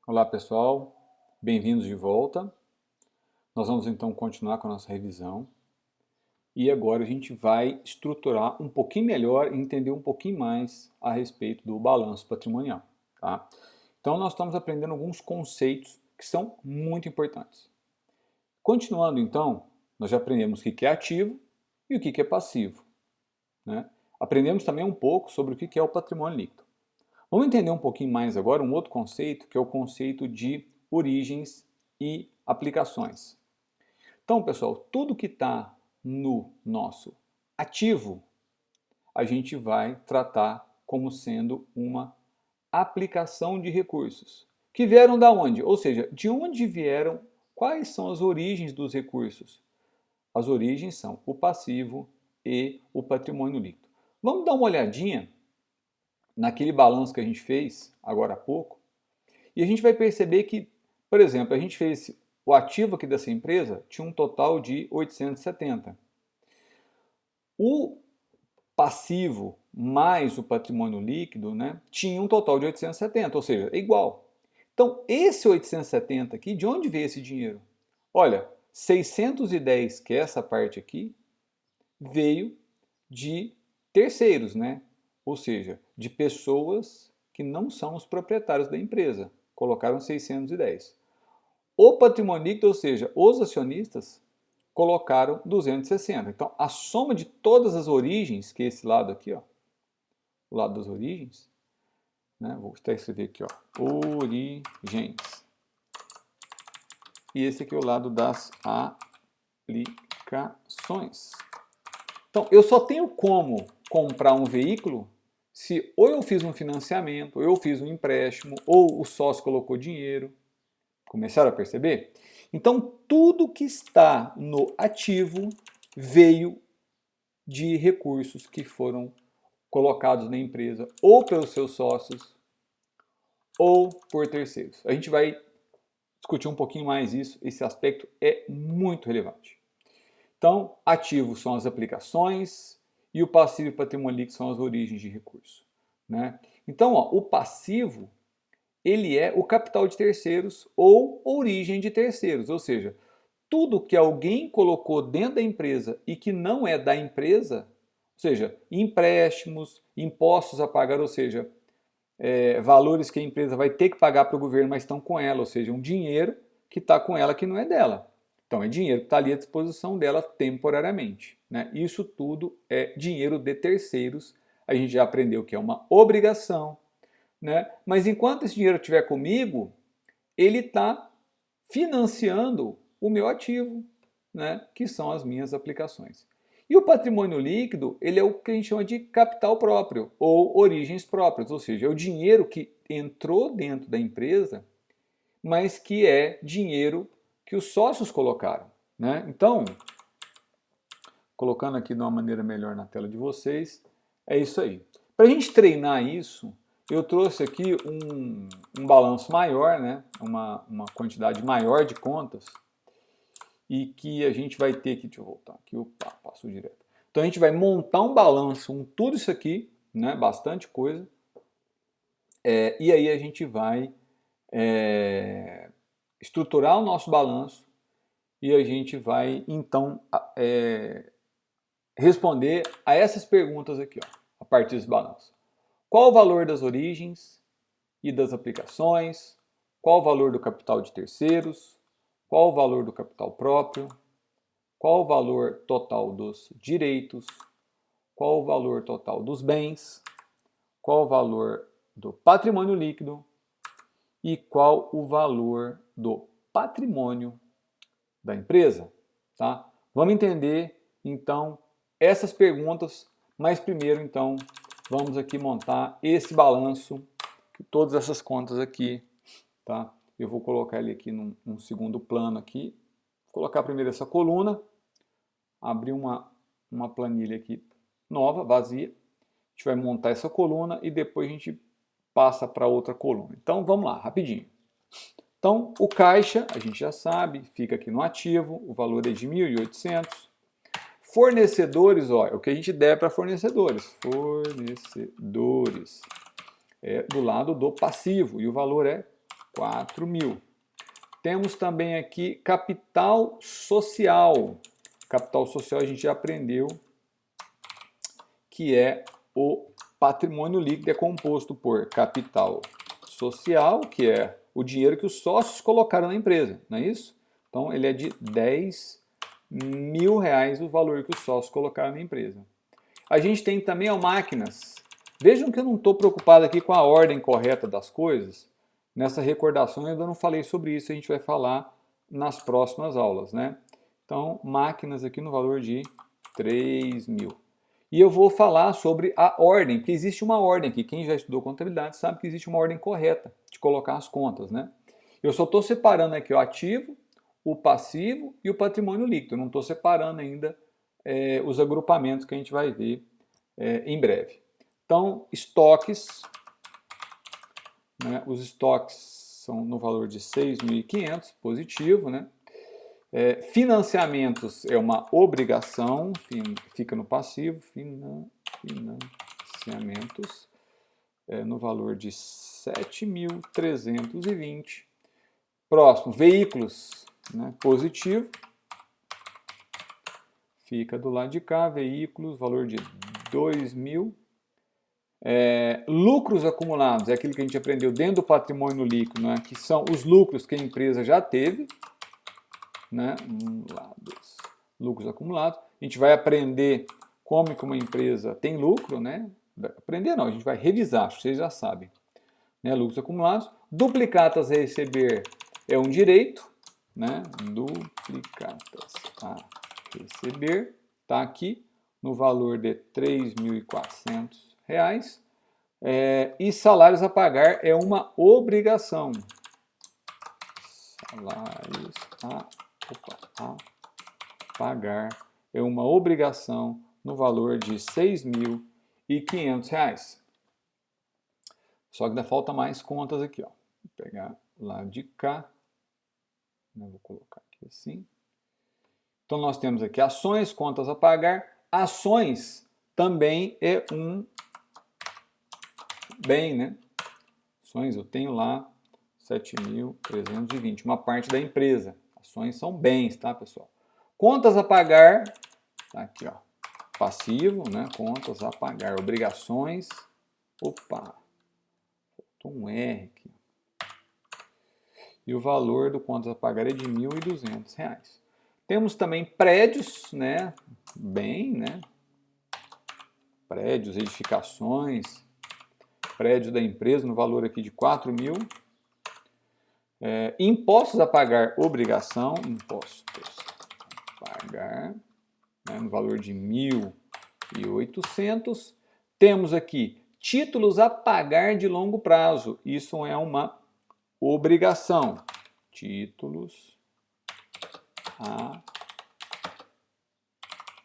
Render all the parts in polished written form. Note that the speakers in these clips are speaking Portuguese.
Olá pessoal, bem-vindos de volta. Nós vamos então continuar com a nossa revisão e agora a gente vai estruturar um pouquinho melhor e entender um pouquinho mais a respeito do balanço patrimonial. Tá? Então nós estamos aprendendo alguns conceitos que são muito importantes. Continuando então, nós já aprendemos o que é ativo e o que é passivo. Né? Aprendemos também um pouco sobre o que é o patrimônio líquido. Vamos entender um pouquinho mais agora um outro conceito, que é o conceito de origens e aplicações. Então, pessoal, tudo que está no nosso ativo, a gente vai tratar como sendo uma aplicação de recursos. Que vieram da onde? Ou seja, de onde vieram, quais são as origens dos recursos? As origens são o passivo e o patrimônio líquido. Vamos dar uma olhadinha naquele balanço que a gente fez agora há pouco, e a gente vai perceber que, por exemplo, a gente fez o ativo aqui dessa empresa tinha um total de 870. O passivo mais o patrimônio líquido, né, tinha um total de 870, ou seja, é igual. Então, esse 870 aqui, de onde veio esse dinheiro? Olha, 610, que é essa parte aqui, veio de terceiros, né? Ou seja, de pessoas que não são os proprietários da empresa. Colocaram 610. O patrimônio líquido, ou seja, os acionistas, colocaram 260. Então, a soma de todas as origens, que é esse lado aqui, ó, o lado das origens, né? Vou até escrever aqui, ó, origens. E esse aqui é o lado das aplicações. Então, eu só tenho como comprar um veículo se ou eu fiz um financiamento, ou eu fiz um empréstimo, ou o sócio colocou dinheiro. Começaram a perceber? Então, tudo que está no ativo veio de recursos que foram colocados na empresa ou pelos seus sócios ou por terceiros. A gente vai discutir um pouquinho mais isso, esse aspecto é muito relevante. Então, ativos são as aplicações e o passivo e patrimônio líquido são as origens de recurso. Né? Então, ó, o passivo ele é o capital de terceiros ou origem de terceiros, ou seja, tudo que alguém colocou dentro da empresa e que não é da empresa, ou seja, empréstimos, impostos a pagar, ou seja, valores que a empresa vai ter que pagar para o governo, mas estão com ela, ou seja, um dinheiro que está com ela que não é dela. Então, é dinheiro que está ali à disposição dela temporariamente. Né? Isso tudo é dinheiro de terceiros. A gente já aprendeu que é uma obrigação. Né? Mas enquanto esse dinheiro estiver comigo, ele está financiando o meu ativo, né? Que são as minhas aplicações. E o patrimônio líquido, ele é o que a gente chama de capital próprio, ou origens próprias, ou seja, é o dinheiro que entrou dentro da empresa, mas que é dinheiro que os sócios colocaram. Né? Então, colocando aqui de uma maneira melhor na tela de vocês, é isso aí. Para a gente treinar isso, eu trouxe aqui um balanço maior, né? uma quantidade maior de contas, e que a gente vai ter que, deixa eu voltar aqui, opa, passou direto. Então a gente vai montar um balanço, tudo isso aqui, né? Bastante coisa, e aí a gente vai estruturar o nosso balanço e a gente vai então responder a essas perguntas aqui, ó, a partir desse balanço. Qual o valor das origens e das aplicações? Qual o valor do capital de terceiros? Qual o valor do capital próprio? Qual o valor total dos direitos? Qual o valor total dos bens? Qual o valor do patrimônio líquido? E qual o valor do patrimônio da empresa? Tá? Vamos entender, então, essas perguntas, mas primeiro, então, vamos aqui montar esse balanço, todas essas contas aqui, tá? Eu vou colocar ele aqui num segundo plano aqui, vou colocar primeiro essa coluna, abrir uma planilha aqui nova, vazia, a gente vai montar essa coluna e depois a gente passa para outra coluna. Então vamos lá, rapidinho. Então o caixa, a gente já sabe, fica aqui no ativo, o valor é de 1.800. Fornecedores, ó, é o que a gente der para fornecedores. Fornecedores é do lado do passivo e o valor é 4.000. Temos também aqui capital social. Capital social a gente já aprendeu que é o patrimônio líquido, é composto por capital social, que é o dinheiro que os sócios colocaram na empresa, não é isso? Então ele é de R$10.000 o valor que os sócios colocaram na empresa. A gente tem também máquinas. Vejam que eu não estou preocupado aqui com a ordem correta das coisas. Nessa recordação eu ainda não falei sobre isso, a gente vai falar nas próximas aulas, né? Então, máquinas aqui no valor de 3.000. E eu vou falar sobre a ordem, porque existe uma ordem aqui. Quem já estudou contabilidade sabe que existe uma ordem correta de colocar as contas, né? Eu só estou separando aqui o ativo, o passivo e o patrimônio líquido. Eu não estou separando ainda os agrupamentos que a gente vai ver em breve. Então, estoques, né? Os estoques são no valor de 6.500, positivo, né? Financiamentos é uma obrigação, fica no passivo, financiamentos no valor de 7.320. Próximo, veículos, né, positivo, fica do lado de cá, veículos, valor de 2.000. Lucros acumulados, é aquilo que a gente aprendeu dentro do patrimônio líquido, né, que são os lucros que a empresa já teve, né, lucros acumulados. A gente vai aprender como que uma empresa tem lucro, né? Aprender não, a gente vai revisar, vocês já sabem, né? Lucros acumulados. Duplicatas a receber é um direito, né? Duplicatas a receber, tá aqui no valor de R$3.400. E salários a pagar é uma obrigação. Salários a pagar é uma obrigação no valor de R$6.500. Só que ainda falta mais contas aqui, ó. Vou pegar lá de cá, vou colocar aqui assim. Então nós temos aqui ações, contas a pagar. Ações também é um bem, né? Ações eu tenho lá 7.320, uma parte da empresa. Ações são bens, tá, pessoal? Contas a pagar, tá aqui, ó, passivo, né? Contas a pagar, obrigações. Opa, faltou um R aqui. E o valor do contas a pagar é de R$1.200. Temos também prédios, né? Bem, né? Prédios, edificações, prédios da empresa no valor aqui de 4.000. Impostos a pagar, obrigação, impostos a pagar, né, no valor de 1.800. Temos aqui títulos a pagar de longo prazo, isso é uma obrigação. Títulos a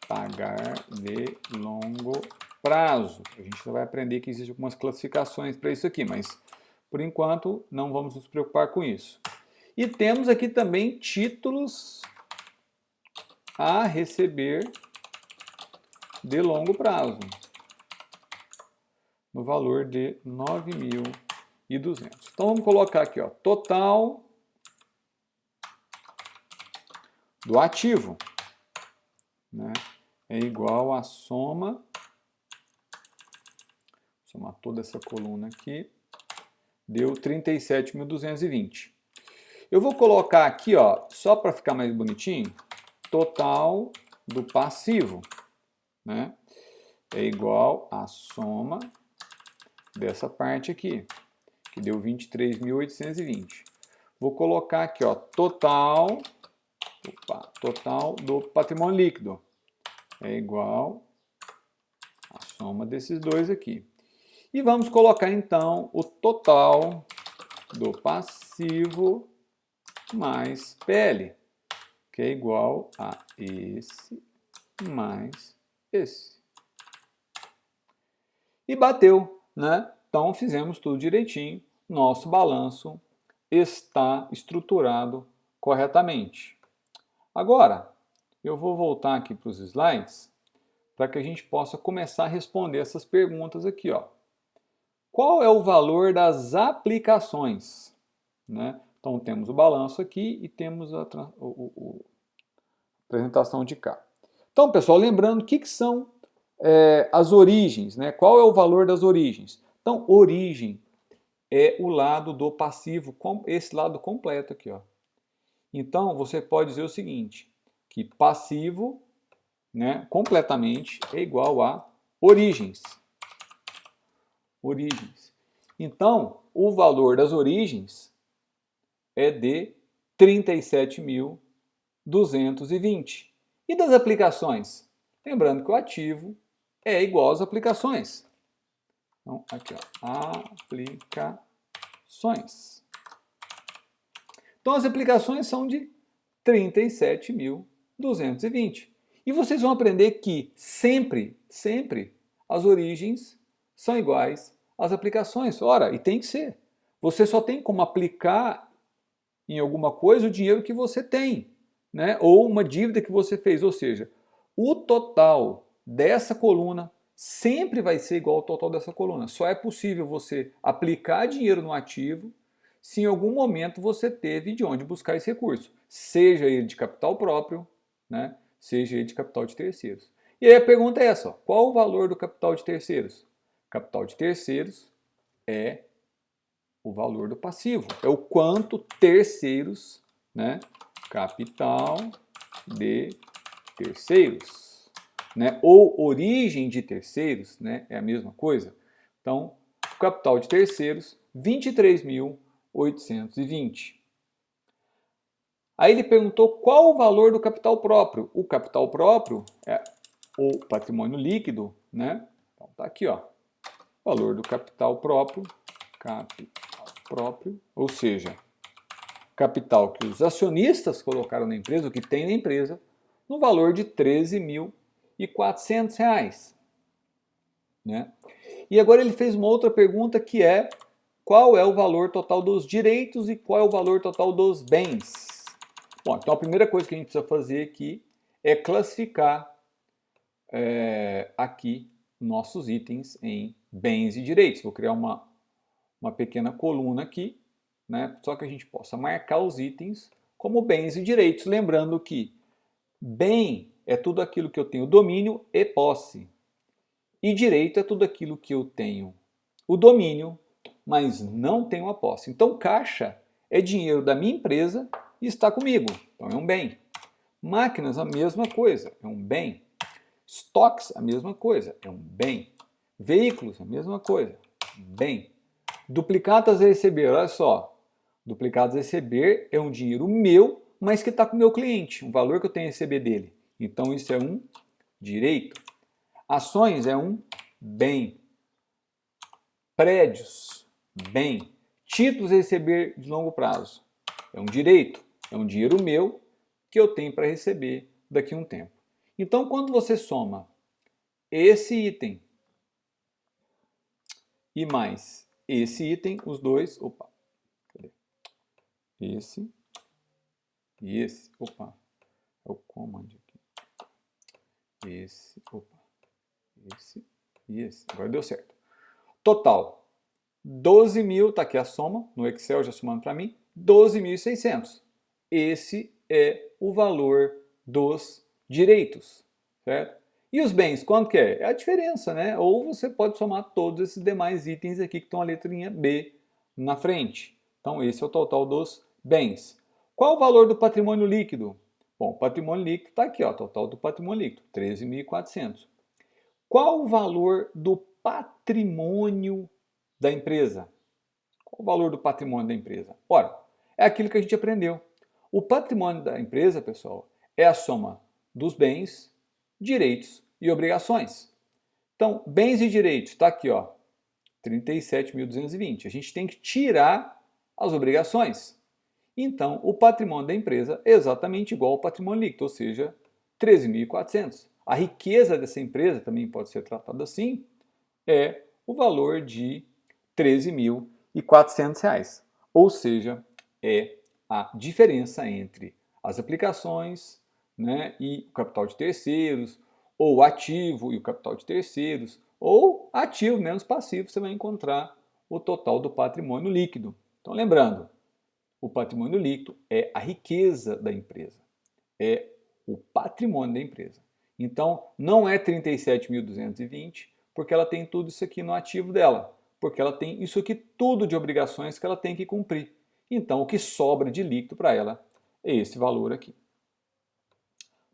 pagar de longo prazo. A gente vai aprender que existem algumas classificações para isso aqui, mas por enquanto não vamos nos preocupar com isso. E temos aqui também títulos a receber de longo prazo, no valor de 9.200. Então vamos colocar aqui, ó, total do ativo, né, é igual a somar toda essa coluna aqui, deu 37.220. Eu vou colocar aqui, ó, só para ficar mais bonitinho, total do passivo, né, é igual a soma dessa parte aqui, que deu 23.820. Vou colocar aqui, ó, total do patrimônio líquido é igual a soma desses dois aqui. E vamos colocar então o total do passivo mais PL, que é igual a esse mais esse. E bateu, né? Então fizemos tudo direitinho, nosso balanço está estruturado corretamente. Agora, eu vou voltar aqui para os slides para que a gente possa começar a responder essas perguntas aqui, ó. Qual é o valor das aplicações? né? Então temos o balanço aqui e temos a apresentação de cá. Então, pessoal, lembrando o que são as origens, né? Qual é o valor das origens? Então, origem é o lado do passivo, esse lado completo aqui, ó. Então, você pode dizer o seguinte, que passivo, né, completamente é igual a origens. Origens. Então, o valor das origens é de 37.220. E das aplicações? Lembrando que o ativo é igual às aplicações. Então, aqui, ó, aplicações. Então, as aplicações são de 37.220. E vocês vão aprender que sempre as origens são iguais às aplicações. Ora, e tem que ser. Você só tem como aplicar em alguma coisa o dinheiro que você tem, né? Ou uma dívida que você fez. Ou seja, o total dessa coluna sempre vai ser igual ao total dessa coluna. Só é possível você aplicar dinheiro no ativo se em algum momento você teve de onde buscar esse recurso, seja ele de capital próprio, né? Seja ele de capital de terceiros. E aí a pergunta é essa, ó, qual o valor do capital de terceiros? Capital de terceiros é o valor do passivo, é o quanto terceiros, né? Capital de terceiros, né? Ou origem de terceiros, né? É a mesma coisa. Então, o capital de terceiros, 23.820. Aí ele perguntou qual o valor do capital próprio. O capital próprio é o patrimônio líquido, né? Então tá aqui, ó. Valor do capital próprio, ou seja, capital que os acionistas colocaram na empresa, o que tem na empresa, no valor de R$ 13.400, né? E agora ele fez uma outra pergunta que é qual é o valor total dos direitos e qual é o valor total dos bens? Bom, então a primeira coisa que a gente precisa fazer aqui é classificar aqui nossos itens em bens e direitos. Vou criar uma pequena coluna aqui, né, só que a gente possa marcar os itens como bens e direitos, lembrando que bem é tudo aquilo que eu tenho domínio e posse, e direito é tudo aquilo que eu tenho o domínio, mas não tenho a posse. Então, caixa é dinheiro da minha empresa e está comigo, então é um bem. Máquinas, a mesma coisa, é um bem. Estoques, a mesma coisa, é um bem. Veículos, a mesma coisa, bem. Duplicatas a receber, olha só. Duplicatas a receber é um dinheiro meu, mas que está com o meu cliente, um valor que eu tenho a receber dele. Então isso é um direito. Ações é um bem. Prédios, bem. Títulos a receber de longo prazo é um direito, é um dinheiro meu que eu tenho para receber daqui a um tempo. Então quando você soma esse item e mais esse item, os dois, opa, cadê? Esse e esse, opa, é o command aqui. Esse, opa, esse e esse, agora deu certo. Total, 12.000, tá aqui a soma, no Excel já somando para mim, 12.600. Esse é o valor dos direitos, certo? E os bens, quanto que é? É a diferença, né? Ou você pode somar todos esses demais itens aqui que estão a letrinha B na frente. Então, esse é o total dos bens. Qual o valor do patrimônio líquido? Bom, o patrimônio líquido está aqui, ó, total do patrimônio líquido, 13.400. Qual o valor do patrimônio da empresa? Qual o valor do patrimônio da empresa? Ora, é aquilo que a gente aprendeu. O patrimônio da empresa, pessoal, é a soma dos bens, direitos e obrigações. Então, bens e direitos, está aqui, ó, 37.220. A gente tem que tirar as obrigações. Então, o patrimônio da empresa é exatamente igual ao patrimônio líquido, ou seja, 13.400. A riqueza dessa empresa, também pode ser tratada assim, é o valor de 13.400 reais. Ou seja, é a diferença entre as aplicações, né, e o capital de terceiros, ou o ativo e o capital de terceiros, ou ativo menos passivo, você vai encontrar o total do patrimônio líquido. Então, lembrando, O patrimônio líquido é a riqueza da empresa, é o patrimônio da empresa. Então, não é 37.220, porque ela tem tudo isso aqui no ativo dela, porque ela tem isso aqui tudo de obrigações que ela tem que cumprir. Então, o que sobra de líquido para ela é esse valor aqui.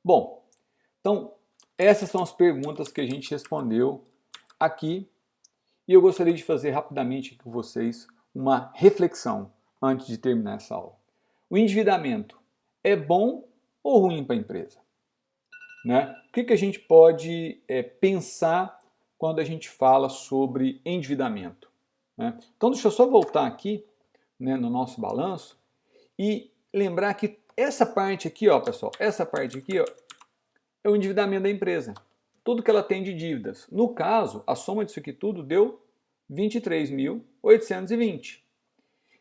Bom, então, essas são as perguntas que a gente respondeu aqui. E eu gostaria de fazer rapidamente com vocês uma reflexão antes de terminar essa aula. O endividamento é bom ou ruim para a empresa? Né? O que a gente pode pensar quando a gente fala sobre endividamento? Né? Então, deixa eu só voltar aqui, né, no nosso balanço e lembrar que essa parte aqui, ó, pessoal, essa parte aqui, ó, é o endividamento da empresa. Tudo que ela tem de dívidas. No caso, a soma disso aqui tudo deu 23.820.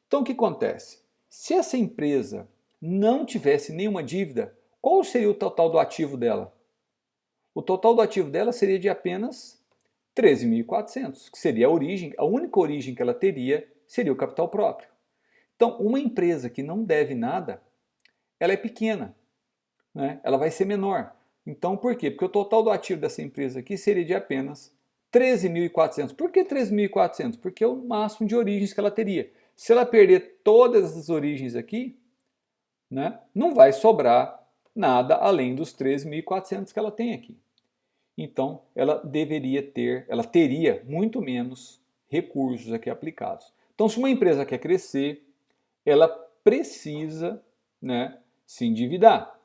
Então, o que acontece? Se essa empresa não tivesse nenhuma dívida, qual seria o total do ativo dela? O total do ativo dela seria de apenas 13.400, que seria a origem, a única origem que ela teria seria o capital próprio. Então, uma empresa que não deve nada, ela é pequena, né? Ela vai ser menor. Então, por quê? Porque o total do ativo dessa empresa aqui seria de apenas 13.400. Por que 13.400? Porque é o máximo de origens que ela teria. Se ela perder todas as origens aqui, né, não vai sobrar nada além dos 13.400 que ela tem aqui. Então, ela teria muito menos recursos aqui aplicados. Então, se uma empresa quer crescer, ela precisa, né, se endividar.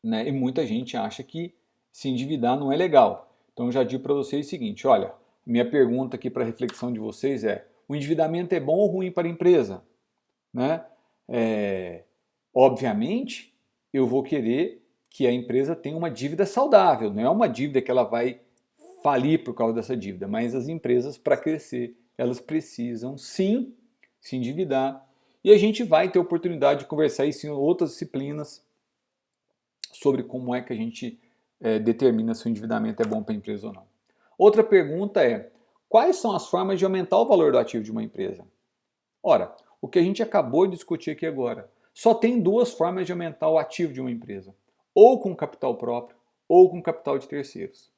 Né? E muita gente acha que se endividar não é legal. Então, eu já digo para vocês o seguinte, olha, minha pergunta aqui para a reflexão de vocês é, o endividamento é bom ou ruim para a empresa? Né? Obviamente, eu vou querer que a empresa tenha uma dívida saudável, não é uma dívida que ela vai falir por causa dessa dívida, mas as empresas, para crescer, elas precisam sim se endividar. E a gente vai ter oportunidade de conversar isso em outras disciplinas sobre como é que a gente determina se o endividamento é bom para a empresa ou não. Outra pergunta é, quais são as formas de aumentar o valor do ativo de uma empresa? Ora, o que a gente acabou de discutir aqui agora, só tem duas formas de aumentar o ativo de uma empresa, ou com capital próprio, ou com capital de terceiros.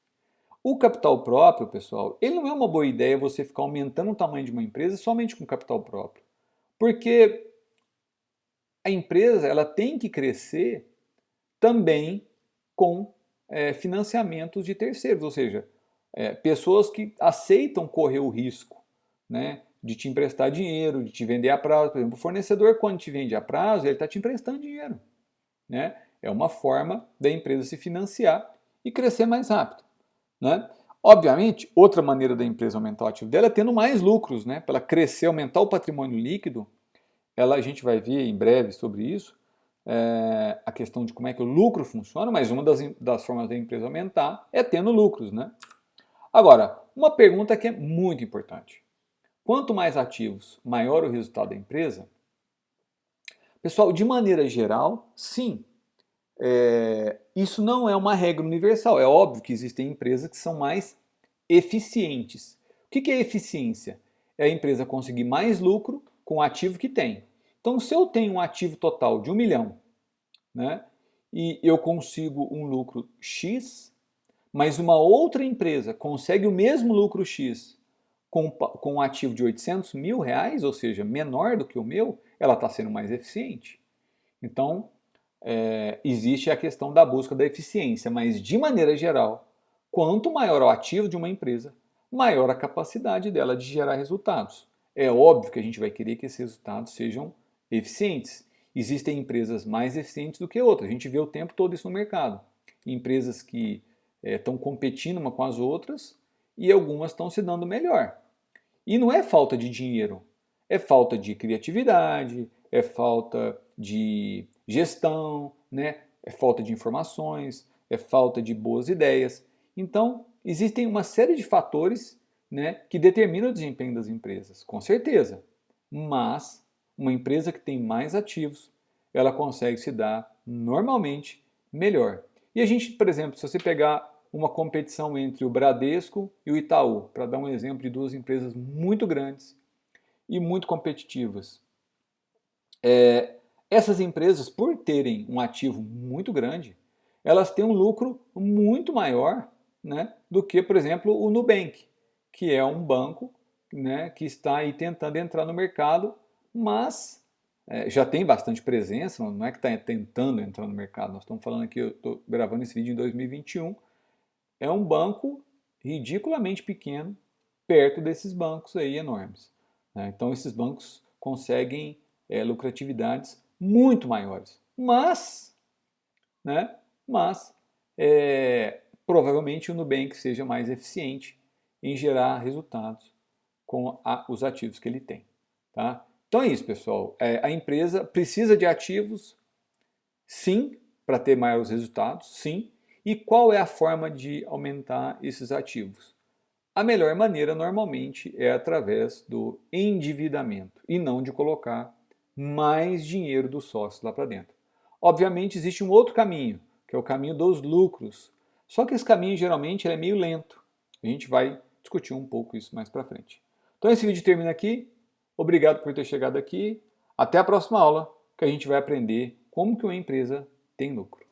O capital próprio, pessoal, ele não é uma boa ideia você ficar aumentando o tamanho de uma empresa somente com capital próprio, porque a empresa ela tem que crescer também com financiamentos de terceiros, ou seja, pessoas que aceitam correr o risco, né, de te emprestar dinheiro, de te vender a prazo. Por exemplo, o fornecedor, quando te vende a prazo, ele está te emprestando dinheiro. Né? É uma forma da empresa se financiar e crescer mais rápido. Né? Obviamente, outra maneira da empresa aumentar o ativo dela é tendo mais lucros, né? Para ela crescer, aumentar o patrimônio líquido. A gente vai ver em breve sobre isso, a questão de como é que o lucro funciona, mas uma das formas da empresa aumentar é tendo lucros. Né? Agora, uma pergunta que é muito importante. Quanto mais ativos, maior o resultado da empresa? Pessoal, de maneira geral, sim. Isso não é uma regra universal. É óbvio que existem empresas que são mais eficientes. O que é eficiência? É a empresa conseguir mais lucro com o ativo que tem. Então, se eu tenho um ativo total de 1 milhão, né, e eu consigo um lucro X, mas uma outra empresa consegue o mesmo lucro X com um ativo de 800 mil reais, ou seja, menor do que o meu, ela está sendo mais eficiente. Então, existe a questão da busca da eficiência, mas de maneira geral, quanto maior o ativo de uma empresa, maior a capacidade dela de gerar resultados. É óbvio que a gente vai querer que esses resultados sejam eficientes. Existem empresas mais eficientes do que outras, a gente vê o tempo todo isso no mercado. Empresas que estão competindo uma com as outras e algumas estão se dando melhor. E não é falta de dinheiro, é falta de criatividade, é falta de gestão, né? É falta de informações, é falta de boas ideias. Então, existem uma série de fatores, né, que determinam o desempenho das empresas, com certeza. Mas uma empresa que tem mais ativos, ela consegue se dar normalmente melhor. E a gente, por exemplo, se você pegar uma competição entre o Bradesco e o Itaú, para dar um exemplo de duas empresas muito grandes e muito competitivas. Essas empresas, por terem um ativo muito grande, elas têm um lucro muito maior, né, do que, por exemplo, o Nubank, que é um banco, né, que está aí tentando entrar no mercado, mas já tem bastante presença, não é que está tentando entrar no mercado, nós estamos falando aqui, eu estou gravando esse vídeo em 2021, é um banco ridiculamente pequeno, perto desses bancos aí enormes, né? Então esses bancos conseguem lucratividades muito maiores, né, mas provavelmente o Nubank seja mais eficiente em gerar resultados com os ativos que ele tem. Tá? Então é isso, pessoal. A empresa precisa de ativos, sim, para ter maiores resultados, sim. E qual é a forma de aumentar esses ativos? A melhor maneira, normalmente, é através do endividamento e não de colocar mais dinheiro do sócio lá para dentro. Obviamente, existe um outro caminho, que é o caminho dos lucros. Só que esse caminho, geralmente, é meio lento. A gente vai discutir um pouco isso mais para frente. Então, esse vídeo termina aqui. Obrigado por ter chegado aqui. Até a próxima aula, que a gente vai aprender como que uma empresa tem lucro.